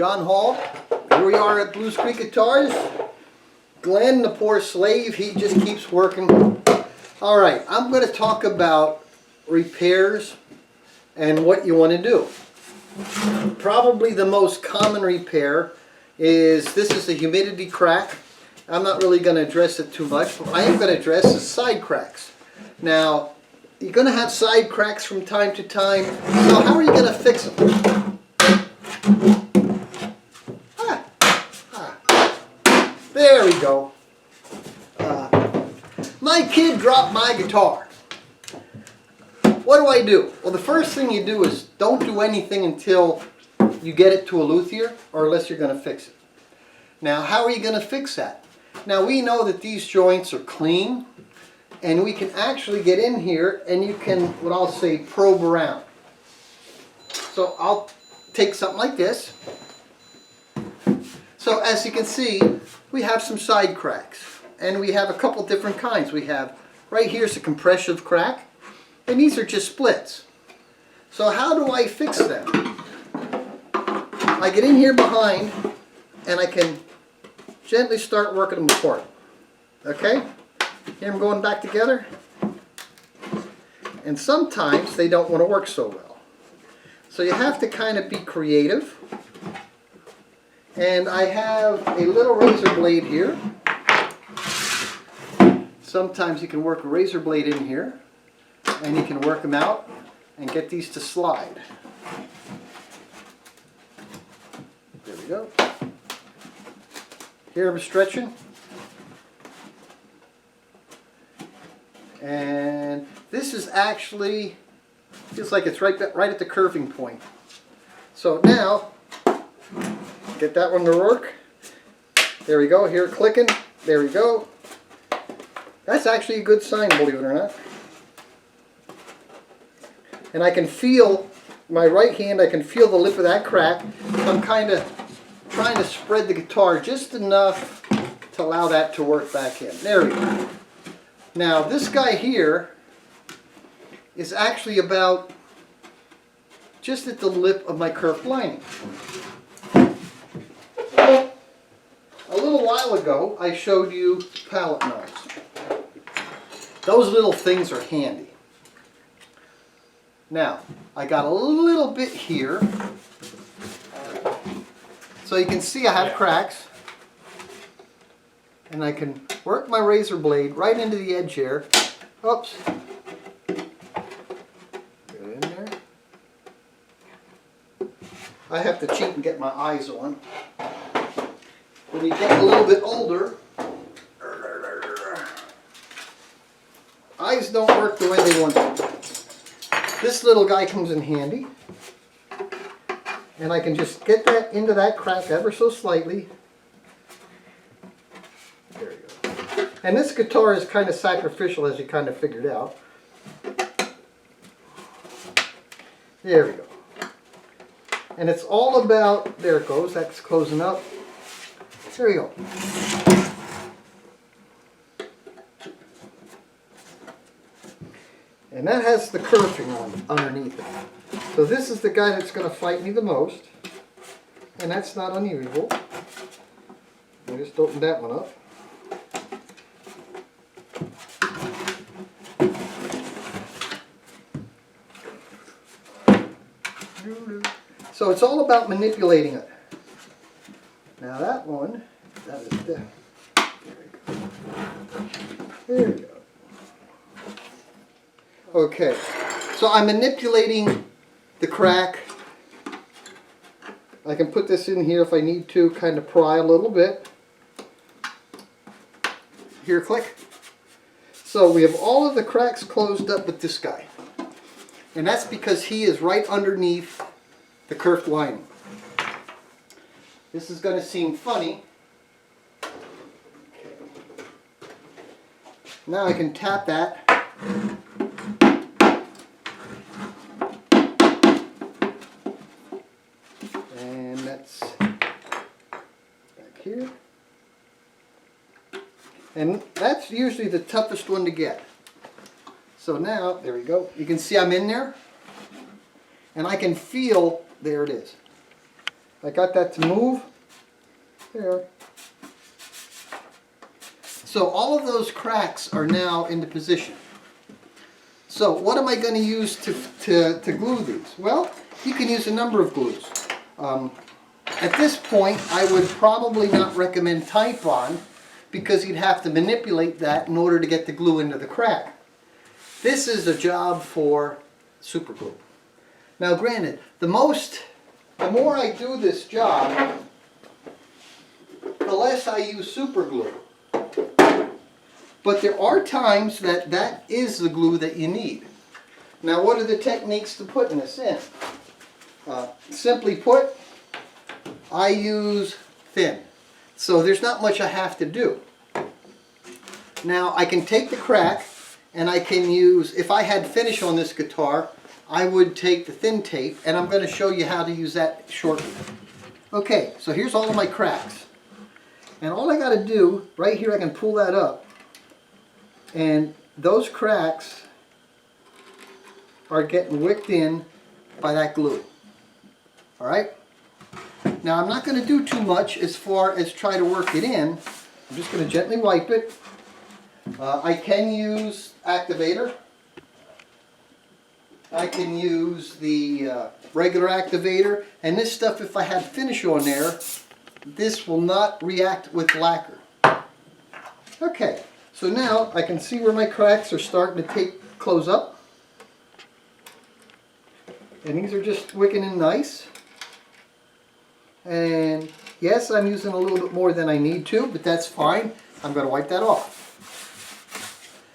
John Hall. Here we are at Blues Creek Guitars. Glenn, the poor slave, he just keeps working. Alright, I'm going to talk about repairs and what you want to do. Probably the most common repair is, this is a humidity crack. I'm not really going to address it too much, but I am going to address the side cracks. Now, you're going to have side cracks from time to time, so how are you going to fix them? There we go. My kid dropped my guitar. What do? Well, the first thing you do is don't do anything until you get it to a luthier, or unless you're going to fix it. Now, how are you going to fix that? Now, we know that these joints are clean, and we can actually get in here and you can, what I'll say, probe around. So I'll take something like this. So as you can see, we have some side cracks, and we have a couple different kinds. We have, right here's a compressive crack, and these are just splits. So how do I fix them? I get in here behind, and I can gently start working them apart. Okay? Here I'm going back together. And sometimes they don't want to work so well. So you have to kind of be creative. And I have a little razor blade here. Sometimes you can work a razor blade in here, and you can work them out and get these to slide. There we go. Here I'm stretching. And this is actually, feels like it's right at the curving point. So now, get that one to work. There we go, here clicking. There we go. That's actually a good sign, believe it or not. And I can feel, my right hand, I can feel the lip of that crack. I'm kind of trying to spread the guitar just enough to allow that to work back in. There we go. Now this guy here is actually about just at the lip of my kerf lining. A little while ago I showed you pallet knives. Those little things are handy. Now I got a little bit here, so you can see I have cracks, and I can work my razor blade right into the edge here. Oops. Get it in there. I have to cheat and get my eyes on. When you get a little bit older, eyes don't work the way they want to. This little guy comes in handy. And I can just get that into that crack ever so slightly. There we go. And this guitar is kind of sacrificial, as you kind of figured out. There we go. And it's all about, there it goes, that's closing up. There we go. And that has the kerfing on underneath it. So this is the guy that's going to fight me the most. And that's not unusual. I just opened that one up. So it's all about manipulating it. Now that one, that is there. There we go. There we go. Okay, so I'm manipulating the crack. I can put this in here if I need to, kind of pry a little bit. Here, click. So we have all of the cracks closed up with this guy. And that's because he is right underneath the kerf lining. This is going to seem funny. Now I can tap that. And that's back here. And that's usually the toughest one to get. So now, there we go. You can see I'm in there. And I can feel, there it is. I got that to move. There. So all of those cracks are now into position. So what am I going to use to glue these? Well, you can use a number of glues. At this point, I would probably not recommend Teflon because you'd have to manipulate that in order to get the glue into the crack. This is a job for super glue. Now granted, the more I do this job, the less I use super glue. But there are times that is the glue that you need. Now what are the techniques to putting this in? Simply put, I use thin. So there's not much I have to do. Now I can take the crack and I can use, if I had finish on this guitar, I would take the thin tape, and I'm going to show you how to use that shortly. Okay, so here's all of my cracks. And all I got to do, right here I can pull that up, and those cracks are getting wicked in by that glue. Alright? Now I'm not going to do too much as far as try to work it in. I'm just going to gently wipe it. I can use activator. I can use the regular activator, and this stuff, if I had finish on there, this will not react with lacquer. Okay, so now I can see where my cracks are starting to close up, and these are just wicking in nice. And yes, I'm using a little bit more than I need to, but that's fine. I'm going to wipe that off.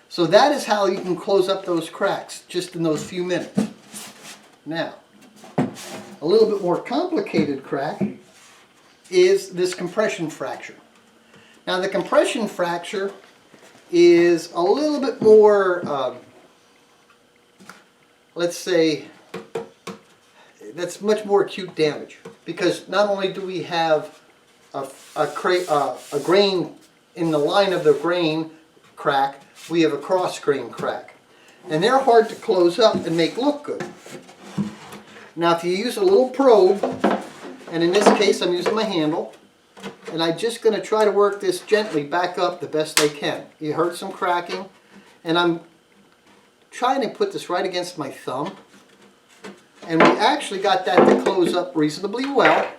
So that is how you can close up those cracks, just in those few minutes. Now, a little bit more complicated crack is this compression fracture. Now the compression fracture is a little bit more, let's say, that's much more acute damage. Because not only do we have a grain in the line of the grain crack, we have a cross grain crack. And they're hard to close up and make look good. Now if you use a little probe, and in this case I'm using my handle, and I'm just going to try to work this gently back up the best I can. You heard some cracking, and I'm trying to put this right against my thumb. And we actually got that to close up reasonably well.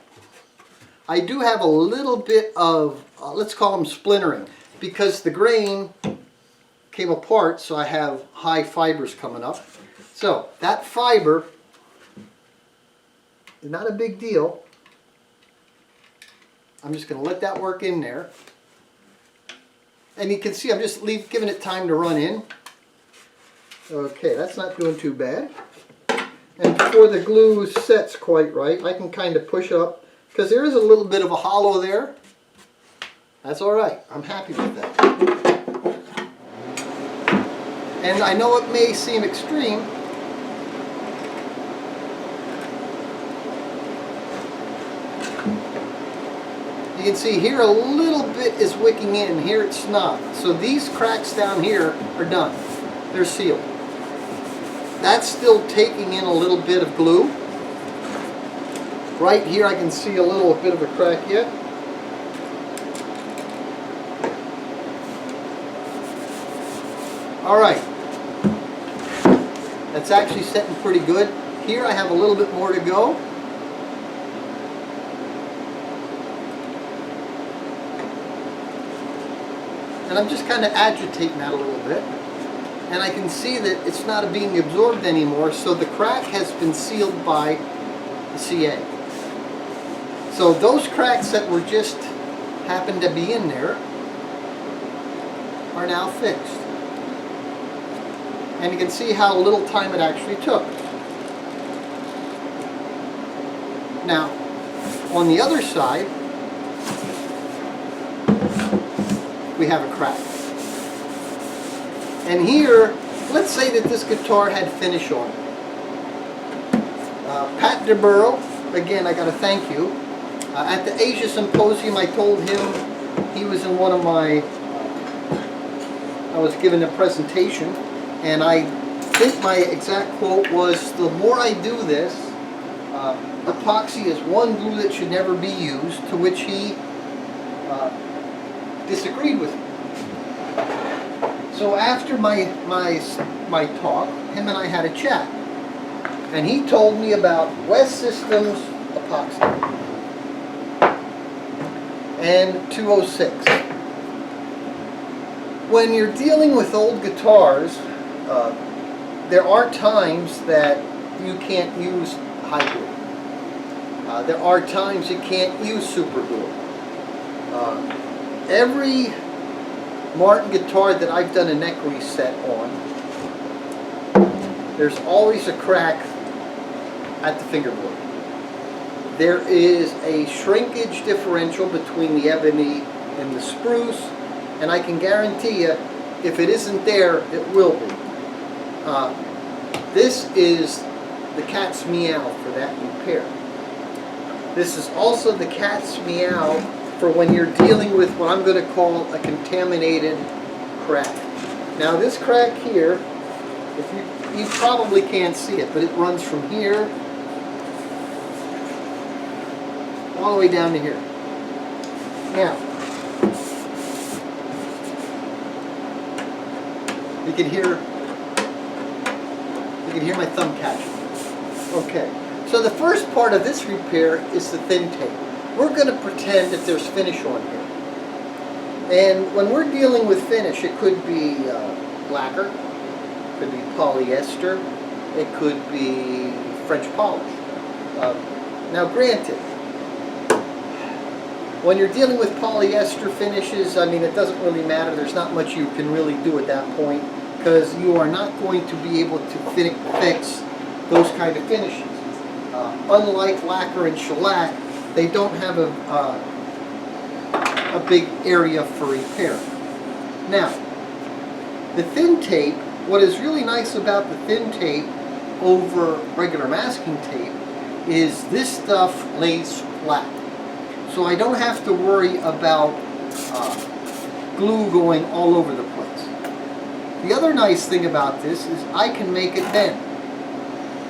I do have a little bit of, let's call them splintering, because the grain came apart, so I have high fibers coming up. So that fiber is not a big deal. I'm just going to let that work in there. And you can see I'm just giving it time to run in. Okay, that's not doing too bad. And before the glue sets quite right, I can kind of push up, because there is a little bit of a hollow there. That's alright, I'm happy with that. And I know it may seem extreme, you can see here a little bit is wicking in, here it's not. So these cracks down here are done. They're sealed. That's still taking in a little bit of glue. Right here I can see a little bit of a crack yet. Alright. That's actually setting pretty good. Here I have a little bit more to go. And I'm just kind of agitating that a little bit. And I can see that it's not being absorbed anymore, so the crack has been sealed by the CA. So those cracks that were just happened to be in there are now fixed. And you can see how little time it actually took. Now, on the other side, we have a crack. And here, let's say that this guitar had finish on it. Pat DeBurrow, again, I got to thank you. At the Asia Symposium, I told him he was in one of my, I was giving a presentation, and I think my exact quote was, the more I do this, Epoxy is one glue that should never be used, to which he disagreed with me. So after my talk, him and I had a chat, and he told me about West Systems epoxy and 206. When you're dealing with old guitars, there are times that you can't use high glue. There are times you can't use super glue. Every Martin guitar that I've done a neck reset on, there's always a crack at the fingerboard. There is a shrinkage differential between the ebony and the spruce, and I can guarantee you, if it isn't there, it will be. This is the cat's meow for that repair. This is also the cat's meow for when you're dealing with what I'm going to call a contaminated crack. Now this crack here, if you probably can't see it, but it runs from here all the way down to here. Now, you can hear my thumb catching. Okay, so the first part of this repair is the thin tape. We're going to pretend that there's finish on here. And when we're dealing with finish, it could be lacquer, it could be polyester, it could be French polish. Now granted, when you're dealing with polyester finishes, I mean, it doesn't really matter. There's not much you can really do at that point, because you are not going to be able to fix those kind of finishes. Unlike lacquer and shellac, they don't have a big area for repair. Now, the thin tape, what is really nice about the thin tape over regular masking tape is this stuff lays flat. So I don't have to worry about glue going all over the place. The other nice thing about this is I can make it bend.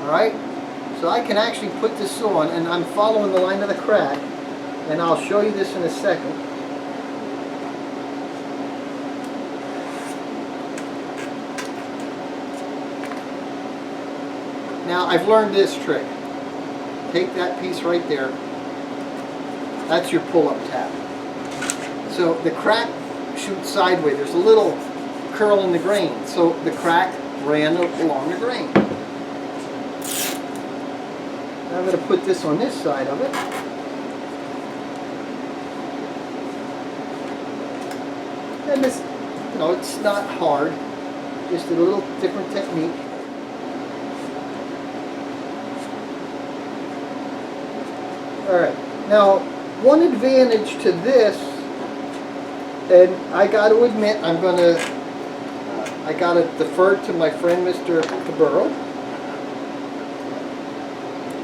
Alright? So I can actually put this on, and I'm following the line of the crack, and I'll show you this in a second. Now I've learned this trick. Take that piece right there. That's your pull-up tab. So the crack shoots sideways. There's a little curl in the grain, so the crack ran along the grain. Now I'm going to put this on this side of it. And this, you know, it's not hard, just a little different technique. Alright, now one advantage to this, and I got to admit, I got to defer to my friend Mr. Caburo.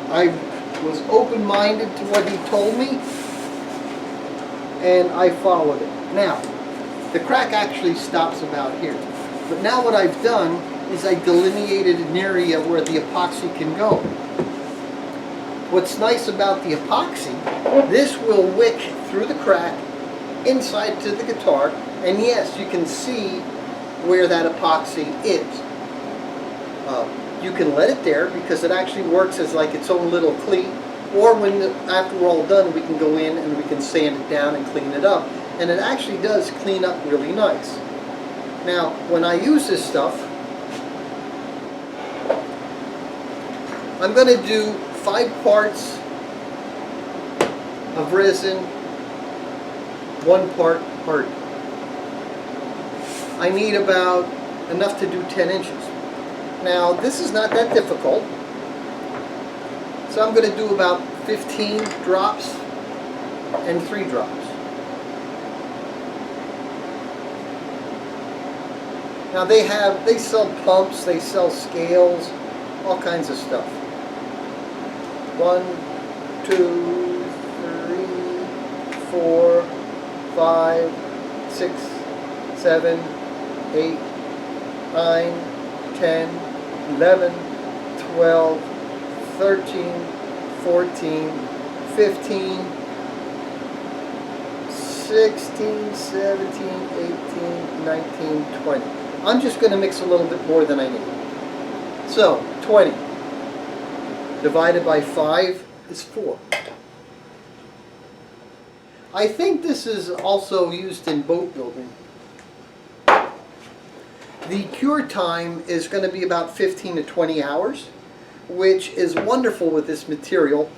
I was open-minded to what he told me, and I followed it. Now, the crack actually stops about here. But now what I've done is I delineated an area where the epoxy can go. What's nice about the epoxy, this will wick through the crack inside to the guitar, and yes, you can see where that epoxy is. You can let it there because it actually works as like its own little cleat, or after we're all done, we can go in and we can sand it down and clean it up, and it actually does clean up really nice. Now, when I use this stuff, I'm going to do 5 parts of resin, 1 part hardy. I need about enough to do 10 inches. Now, this is not that difficult, so I'm going to do about 15 drops and 3 drops. Now they sell pumps, they sell scales, all kinds of stuff. 1, 2, 3, 4, 5, 6, 7, 8, 9, 10, 11, 12, 13, 14, 15, 16, 17, 18, 19, 20. I'm just going to mix a little bit more than I need. So, 20 divided by 5 is 4. I think this is also used in boat building. The cure time is going to be about 15 to 20 hours, which is wonderful with this material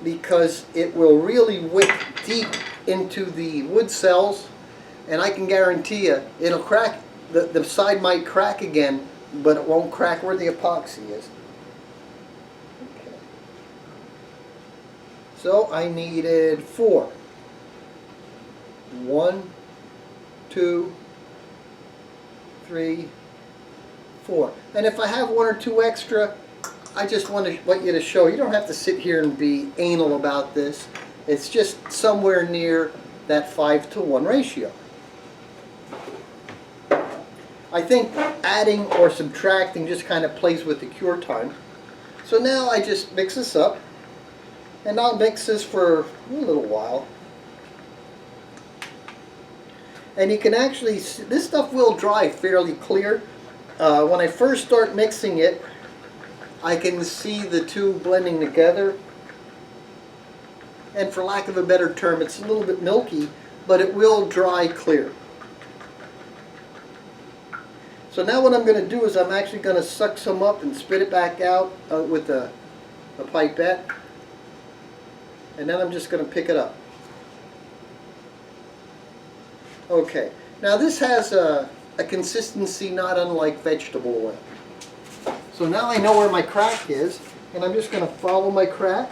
because it will really wick deep into the wood cells, and I can guarantee you it'll crack. The side might crack again, but it won't crack where the epoxy is. Okay. So I needed 4. 1, 2, 3, 4. And if I have 1 or 2 extra, I just want you to show. You don't have to sit here and be anal about this. It's just somewhere near that 5-to-1 ratio. I think adding or subtracting just kind of plays with the cure time. So now I just mix this up, and I'll mix this for a little while. And you can actually see, this stuff will dry fairly clear. When I first start mixing it, I can see the two blending together. And for lack of a better term, it's a little bit milky, but it will dry clear. So now what I'm going to do is I'm actually going to suck some up and spit it back out with a pipette. And then I'm just going to pick it up. Okay, now this has a consistency not unlike vegetable oil. So now I know where my crack is, and I'm just going to follow my crack.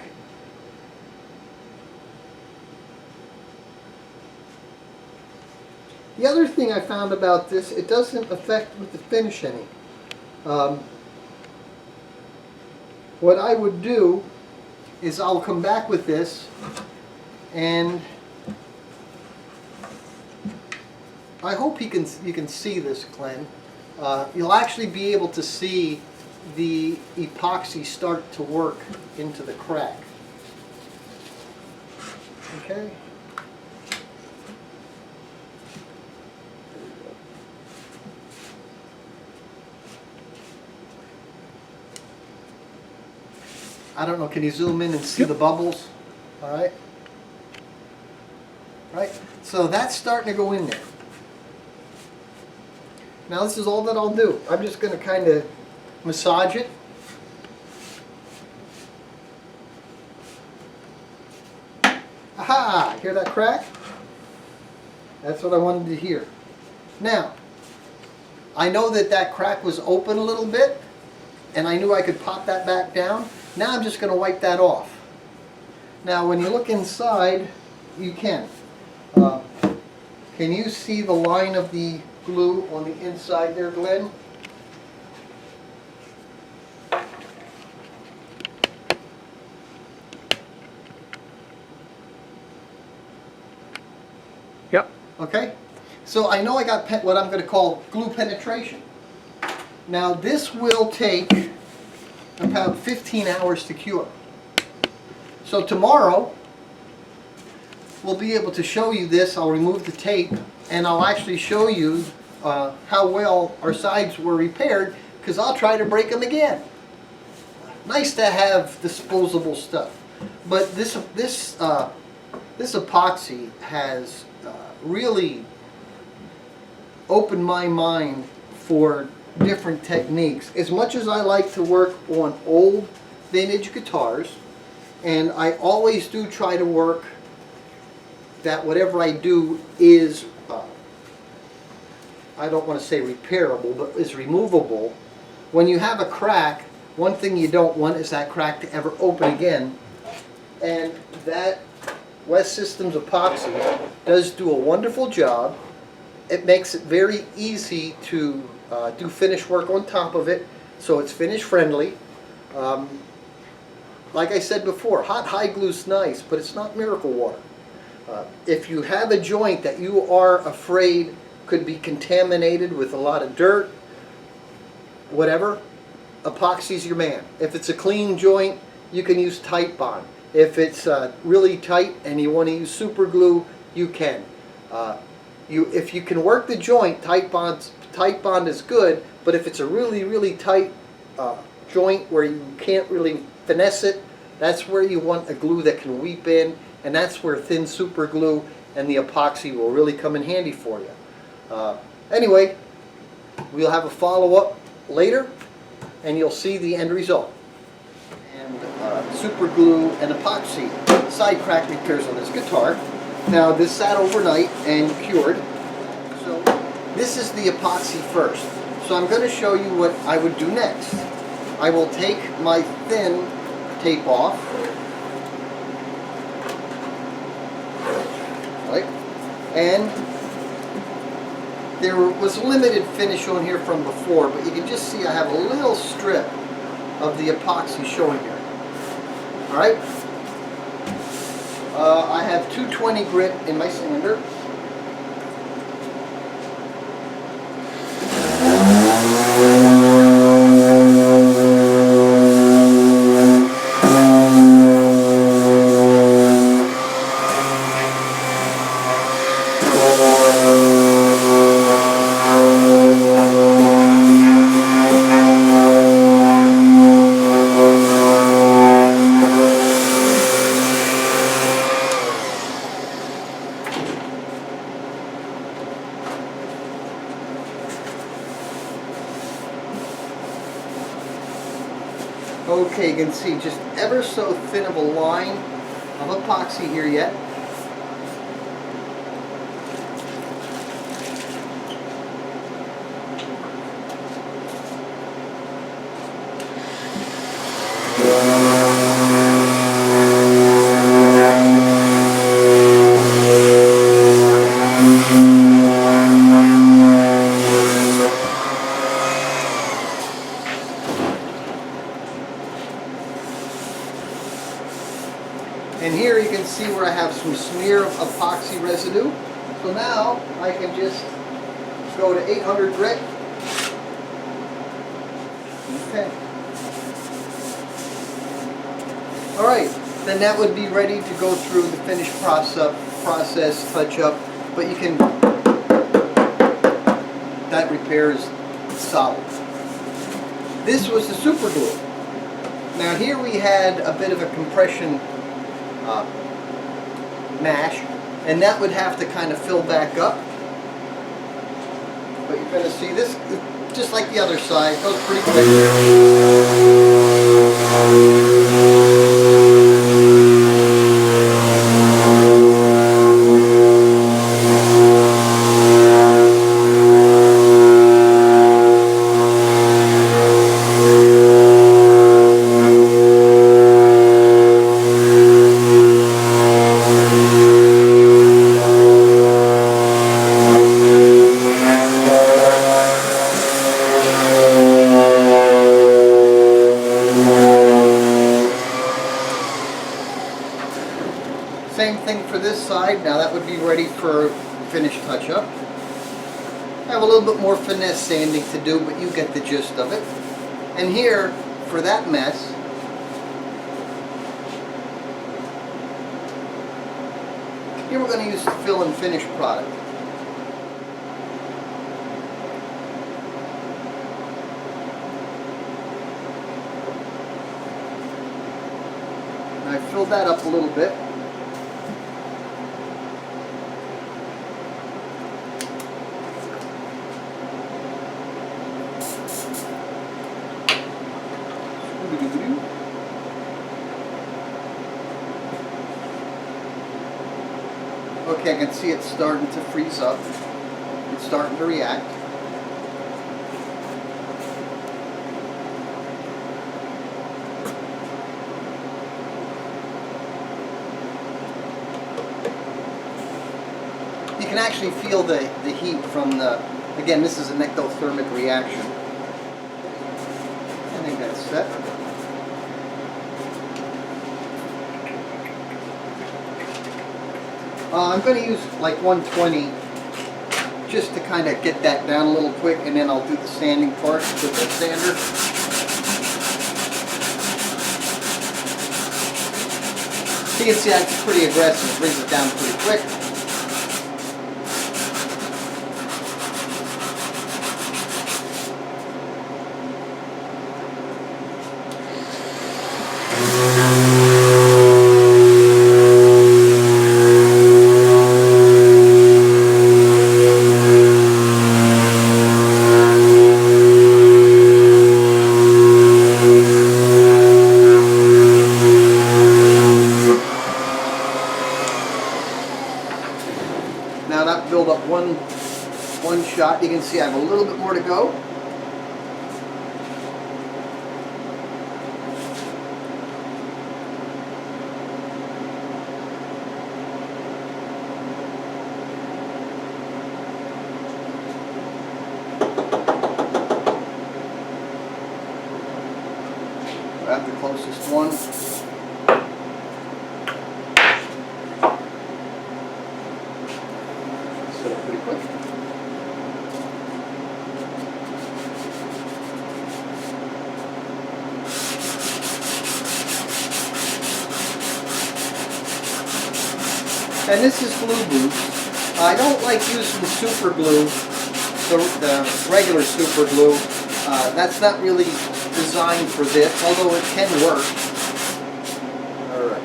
The other thing I found about this, it doesn't affect with the finish any. What I would do is I'll come back with this, and I hope you can see this, Glenn. You'll actually be able to see the epoxy start to work into the crack. Okay? I don't know, can you zoom in and see the bubbles? All right? Right? So that's starting to go in there. Now this is all that I'll do. I'm just going to kind of massage it. Aha! Hear that crack? That's what I wanted to hear. Now, I know that crack was open a little bit, and I knew I could pop that back down. Now I'm just going to wipe that off. Now when you look inside, you can. Can you see the line of the glue on the inside there, Glenn? Yep. Okay. So I know I got what I'm going to call glue penetration. Now this will take about 15 hours to cure. So tomorrow we'll be able to show you this. I'll remove the tape and I'll actually show you how well our sides were repaired, because I'll try to break them again. Nice to have disposable stuff, but this epoxy has really opened my mind for different techniques. As much as I like to work on old vintage guitars, and I always do try to work that whatever I do is I don't want to say repairable, but is removable. When you have a crack, one thing you don't want is that crack to ever open again, and that West Systems epoxy does do a wonderful job. It makes it very easy to do finish work on top of it, so it's finish friendly. Like I said before, hot high glue's nice, but it's not miracle water. If you have a joint that you are afraid could be contaminated with a lot of dirt, whatever, epoxy's your man. If it's a clean joint, you can use tight bond. If it's really tight and you want to use super glue, you can. If you can work the joint, tight bond is good. But if it's a really tight joint where you can't really finesse it, that's where you want a glue that can weep in, and that's where thin super glue and the epoxy will really come in handy for you. Anyway, we'll have a follow-up later, and you'll see the end result. And super glue and epoxy side crack repairs on this guitar. Now this sat overnight and cured. So this is the epoxy first. So I'm going to show you what I would do next. I will take my thin tape off. Right? And there was limited finish on here from before, but you can just see I have a little strip of the epoxy showing here. Alright? I have 220 grit in my sander. Okay, you can see just ever so thin of a line of epoxy here yet. And here you can see where I have some smear of epoxy residue. So now I can just go to 800 grit. Okay. Alright, then that would be ready to go through the finished process, touch up, but you can, that repair is solid. This was the super glue. Now here we had a bit of a compression mash, and that would have to kind of fill back up. But you're going to see this, just like the other side, goes pretty quick. Same thing for this side. Now that would be ready for finished touch-up. I have a little bit more finesse sanding to do, but you get the gist of it. And here, for that mess, here we're going to use the fill and finish product. And I filled that up a little bit. Okay, I can see it's starting to freeze up. It's starting to react. You can actually feel the heat from the, again, this is an ectothermic reaction. I think that's set. I'm going to use like 120 just to kind of get that down a little quick, and then I'll do the sanding part with the sander. You can see that's pretty aggressive. It brings it down pretty quick. Now that build up one shot. You can see I have a little bit more to go. Grab the closest one. Set up pretty quick. And this is glue boost. I don't like using super glue, the regular super glue. That's not really designed for this, although it can work. All right.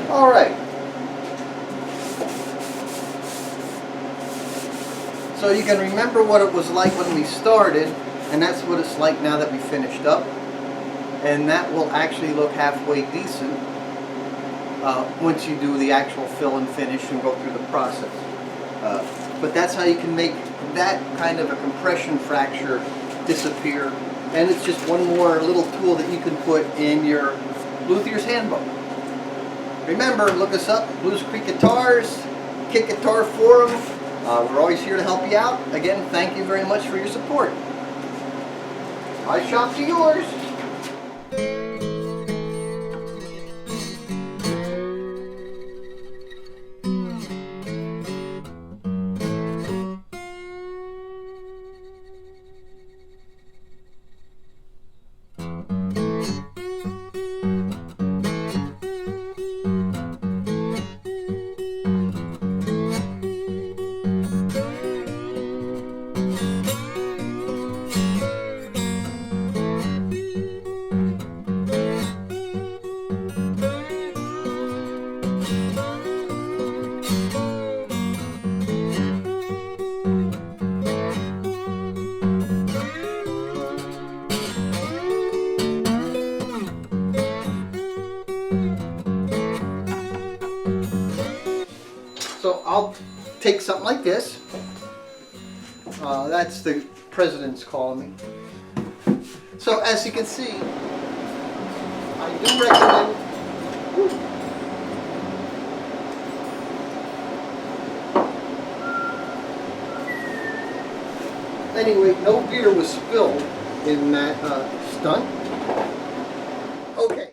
All right. So you can remember what it was like when we started, and that's what it's like now that we finished up. And that will actually look halfway decent once you do the actual fill and finish and go through the process. But that's how you can make that kind of a compression fracture disappear. And it's just one more little tool that you can put in your luthier's handbook. Remember, look us up, Blues Creek Guitars, Kick Guitar Forum. We're always here to help you out. Again, thank you very much for your support. My shop to yours. So I'll take something like this. That's the president's calling me. So as you can see, I do recommend. Anyway, no beer was spilled in that stunt. Okay.